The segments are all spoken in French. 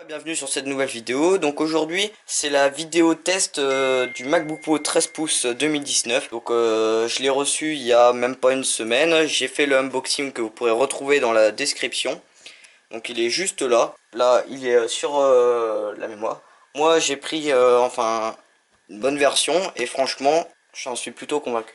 Bienvenue sur cette nouvelle vidéo. Donc aujourd'hui c'est la vidéo test du MacBook Pro 13 pouces 2019. Donc je l'ai reçu il y a même pas une semaine. J'ai fait le unboxing que vous pourrez retrouver dans la description. Donc il est juste là. Là il est sur la mémoire. Moi j'ai pris enfin une bonne version et franchement j'en suis plutôt convaincu.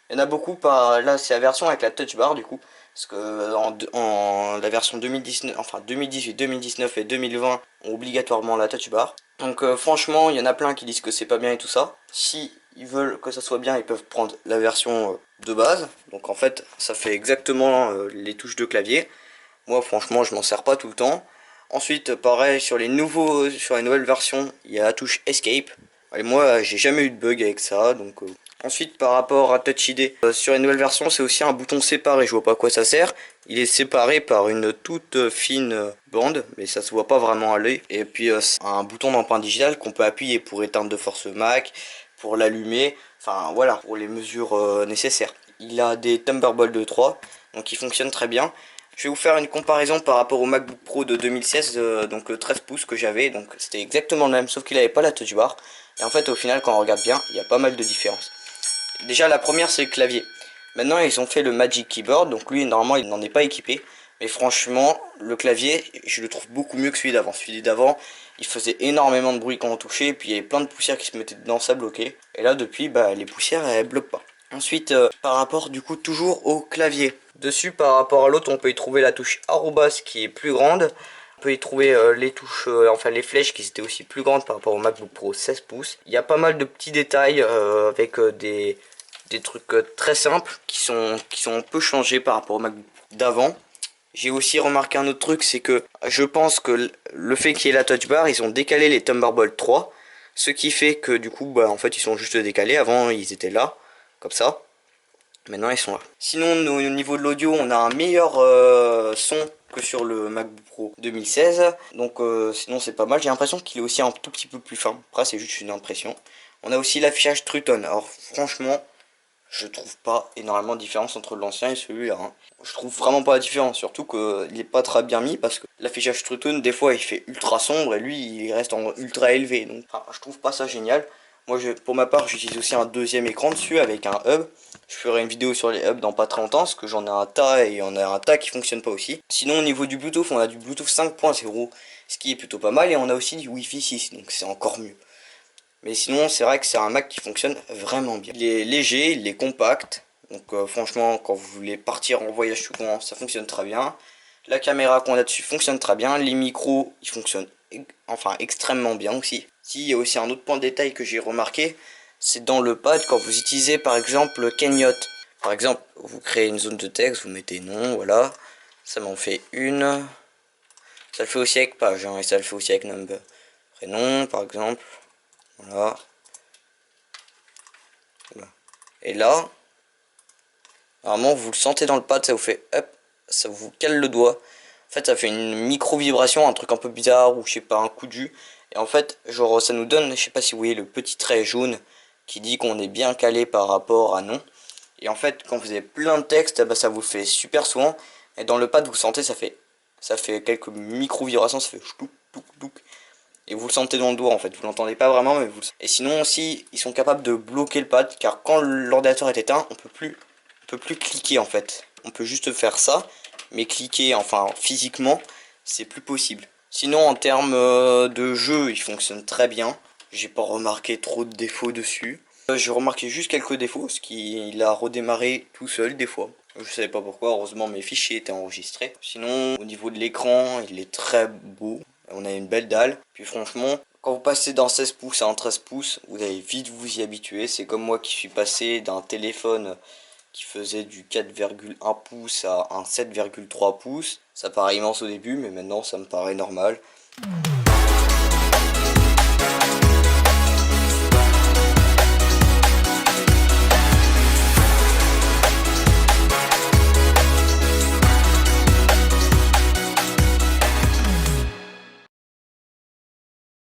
Il y en a beaucoup par là, c'est la version avec la touch bar du coup, parce que en la version 2019, enfin 2018, 2019 et 2020 ont obligatoirement la touch bar. Donc franchement, il y en a plein qui disent que c'est pas bien et tout ça. Si ils veulent que ça soit bien, ils peuvent prendre la version de base. Donc en fait, ça fait exactement les touches de clavier. Moi franchement, je m'en sers pas tout le temps. Ensuite, pareil sur les nouvelles versions, il y a la touche Escape. Et moi, j'ai jamais eu de bug avec ça, donc ensuite, par rapport à Touch ID, sur les nouvelles versions, c'est aussi un bouton séparé. Je vois pas à quoi ça sert. Il est séparé par une toute fine bande, mais ça se voit pas vraiment à l'œil. Et puis, c'est un bouton d'empreinte digitale qu'on peut appuyer pour éteindre de force Mac, pour l'allumer, enfin voilà, pour les mesures nécessaires. Il a des Thunderbolt 3, donc il fonctionne très bien. Je vais vous faire une comparaison par rapport au MacBook Pro de 2016, donc le 13 pouces que j'avais. Donc c'était exactement le même, sauf qu'il n'avait pas la touch bar. Et en fait, au final, quand on regarde bien, il y a pas mal de différences. Déjà la première c'est le clavier. Maintenant ils ont fait le Magic Keyboard, donc lui normalement il n'en est pas équipé. Mais franchement le clavier je le trouve beaucoup mieux que celui d'avant. Celui d'avant il faisait énormément de bruit quand on touchait, et puis il y avait plein de poussières qui se mettaient dedans, ça bloquait. Et là depuis les poussières elles bloquent pas. Ensuite par rapport du coup toujours au clavier. Dessus par rapport à l'autre on peut y trouver la touche arrobas qui est plus grande. On peut y trouver les touches, enfin les flèches qui étaient aussi plus grandes par rapport au MacBook Pro 16 pouces. Il y a pas mal de petits détails avec des trucs très simples qui sont un peu changés par rapport au MacBook d'avant. J'ai aussi remarqué un autre truc, c'est que je pense que le fait qu'il y ait la touch bar, ils ont décalé les Thunderbolt 3. Ce qui fait que du coup, en fait, ils sont juste décalés. Avant, ils étaient là, comme ça. Maintenant ils sont là. Sinon au niveau de l'audio on a un meilleur son que sur le MacBook Pro 2016. Donc sinon c'est pas mal. J'ai l'impression qu'il est aussi un tout petit peu plus fin. Après c'est juste une impression. On a aussi l'affichage True Tone. Alors franchement je trouve pas énormément de différence entre l'ancien et celui-là. Je trouve vraiment pas la différence. Surtout qu'il est pas très bien mis parce que l'affichage True Tone des fois il fait ultra sombre et lui il reste en ultra élevé. Donc je trouve pas ça génial. Moi pour ma part j'utilise aussi un deuxième écran dessus avec un hub. Je ferai une vidéo sur les hubs dans pas très longtemps parce que j'en ai un tas et il y en a un tas qui fonctionne pas aussi. Sinon au niveau du Bluetooth on a du Bluetooth 5.0 ce qui est plutôt pas mal et on a aussi du Wi-Fi 6 donc c'est encore mieux. Mais sinon c'est vrai que c'est un Mac qui fonctionne vraiment bien. Il est léger, il est compact. Donc franchement quand vous voulez partir en voyage tout loin ça fonctionne très bien. La caméra qu'on a dessus fonctionne très bien. Les micros ils fonctionnent extrêmement bien aussi. Si, il y a aussi un autre point de détail que j'ai remarqué. C'est dans le pad quand vous utilisez par exemple Keynote. Par exemple vous créez une zone de texte, vous mettez nom, voilà. Ça m'en fait une. Ça le fait aussi avec page et ça le fait aussi avec number. Prénom par exemple. Voilà. Et là, normalement vous le sentez dans le pad, ça vous fait hop, ça vous cale le doigt. En fait ça fait une micro vibration, un truc un peu bizarre ou je sais pas, un coup de jus. Et en fait genre ça nous donne, je sais pas si vous voyez le petit trait jaune qui dit qu'on est bien calé par rapport à non. Et en fait quand vous avez plein de texte, ça vous le fait super souvent. Et dans le pad vous sentez ça fait quelques micro vibrations, ça fait ch'touk, touk, touk. Et vous le sentez dans le doigt en fait, vous l'entendez pas vraiment mais vous le... Et sinon aussi ils sont capables de bloquer le pad car quand l'ordinateur est éteint on peut plus cliquer en fait. On peut juste faire ça mais cliquer enfin physiquement c'est plus possible. Sinon en termes de jeu il fonctionne très bien. J'ai pas remarqué trop de défauts dessus. J'ai remarqué juste quelques défauts parce qu'il a redémarré tout seul des fois. Je savais pas pourquoi, heureusement mes fichiers étaient enregistrés. Sinon au niveau de l'écran il est très beau. On a une belle dalle. Puis franchement, quand vous passez d'un 16 pouces à un 13 pouces, vous allez vite vous y habituer. C'est comme moi qui suis passé d'un téléphone qui faisait du 4,1 pouces à un 7,3 pouces. Ça paraît immense au début, mais maintenant ça me paraît normal.